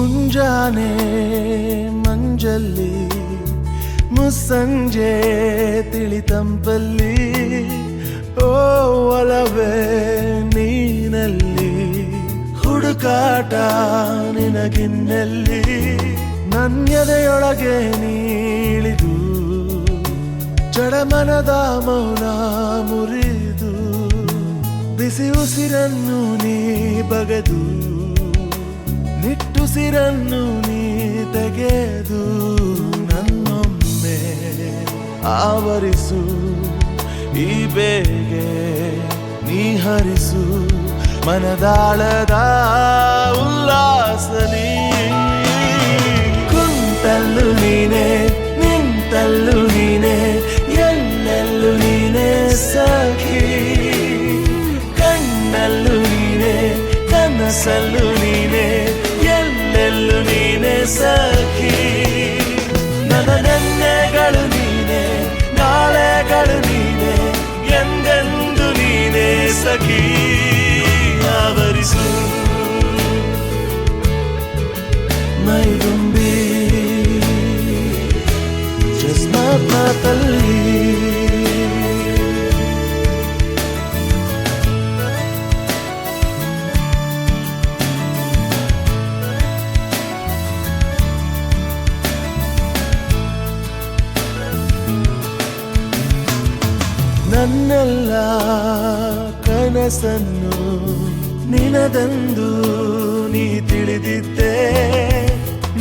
ಮುಂಜಾನೆ ಮಂಜಲ್ಲಿ ಮುಸ್ಸಂಜೆ ತಿಳಿತಂಪಲ್ಲಿ ಓ ಒಲವೇ ನೀನಲ್ಲಿ ಹುಡುಕಾಟ ನಿನಗಿನ್ನಲ್ಲಿ ನನ್ಯದೆಯೊಳಗೆ ನೀಳಿದು ಜಡಮನದ ಮೌನ ಮುರಿದು ಬಿಸಿ ಉಸಿರನ್ನು ನೀ ಬಗೆದು ನಿಟ್ಟುಸಿರನ್ನು ನೀ ತೆಗೆದು ನನ್ನೊಮ್ಮೆ ಆವರಿಸು ಈ ಬೇಗೆ ನೀ ಹರಿಸು ಮನದಾಳದ ಉಲ್ಲಾಸನಿ ಕುಂತಲ್ಲು ನೀನೆ ನಿಂತಲ್ಲು ನೀನೆ ಎಲ್ಲೆಲ್ಲೂ ನೀನೆ ಸಖಿ ಕಣ್ಣಲ್ಲೂ ನೀನೆ ಕನಸಲ್ಲೂ ನೀನೆ ಎಲ್ಲೆಲ್ಲೂ ನೀನೆ ಸಖಿ ನನ್ನ ನೆನ್ನೆಗಳು ನೀನೆ ನಾಳೆಗಳು ನೀನೆ ಎಂದೆಂದು ನೀನೆ ಸಖಿ ಆವರಿಸು ಮೈದುಂಬಿ ಮಾತಲ್ಲಿ ನನ್ನೆಲ್ಲ ಕನಸನ್ನು ನಿನದೆಂದು ನೀ ತಿಳಿದಿದ್ದೆ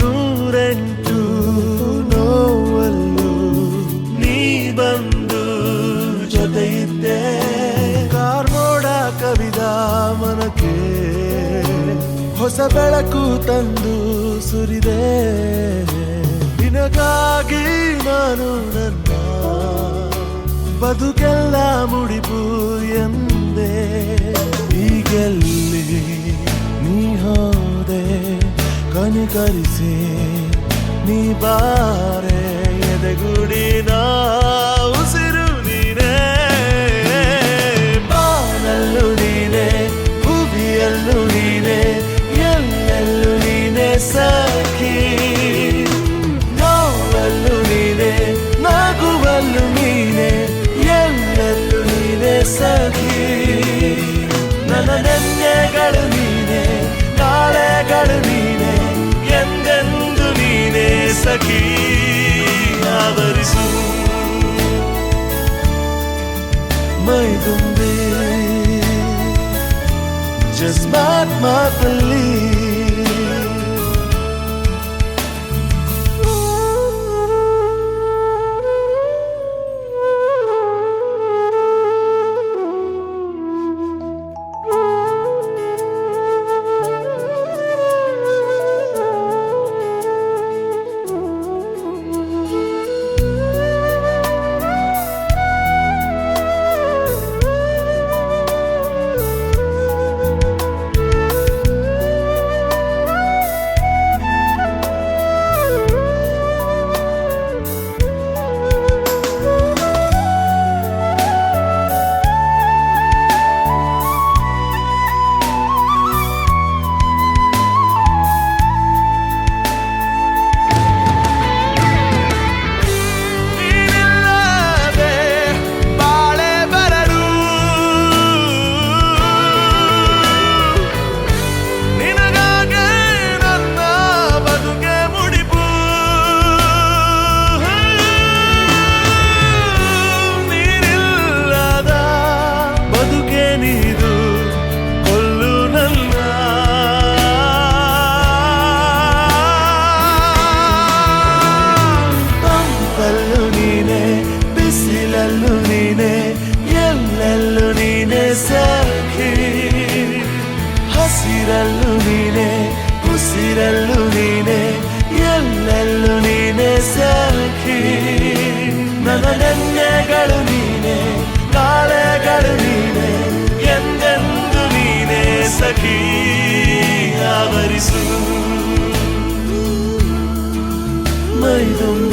ನೂರೆಂಟು ನೋವಲ್ಲೂ ನೀ ಬಂದು ಜೊತೆ ಇದ್ದೆ ಕಾರ್ಮೋಡ ಕವಿದ ಮನಕ್ಕೆ ಹೊಸ ಬೆಳಕು ತಂದು ಸುರಿದೆ ನಿನಗಾಗಿ ನಾನು ನನ್ನ ಬದುಕೆಲ್ಲ ಮುಡಿಪು ಎಂದೆ ಈಗೆಲ್ಲಿ ನೀ ಹೋದೆ ಕನಿಕರಿಸಿ ನೀ ಬಾರೆ ಎದೆಗುಡಿನ ಉಸಿರು ನೀನೆ ಬಾನಲ್ಲೂ ನೀನೆ ಭೂಮಿಯಲ್ಲೂ ನೀನೆ ಎಲ್ಲೆಲ್ಲೂ ನೀನೆ ಸಖಿ ನೋವಲ್ಲೂ ನೀನೆ ನಗುವಲ್ಲೂ ನೀನೆ ಎಲ್ಲೆಲ್ಲೂ ನೀನೆ ಸಖಿ ನನ್ನ ನೆನ್ನೆಗಳು ನೀನೆ ನಾಳೆಗಳು ನೀನೆ ಎಂದೆಂದು ನೀನೆ ಸಖಿ ಆವರಿಸು ಮೈದುಂಬಿ ಜಸ್ಟ್ ಮಾತಲ್ಲಿ ಎಲ್ಲೆಲ್ಲೂ ನೀನೆ ಸಖಿ ಹಸಿರಲ್ಲೂ ನೀನೆ ಉಸಿರಲ್ಲೂ ನೀನೆ ಎಲ್ಲೆಲ್ಲೂ ನೀನೆ ಸಖಿ ನನ್ನ ನೆನ್ನೆಗಳು ನೀನೆ ನಾಳೆಗಳು ನೀನೆ ಎಂದೆಂದು ನೀನೆ ಸಖಿ ಆವರಿಸು ಮೈದುಂಬಿ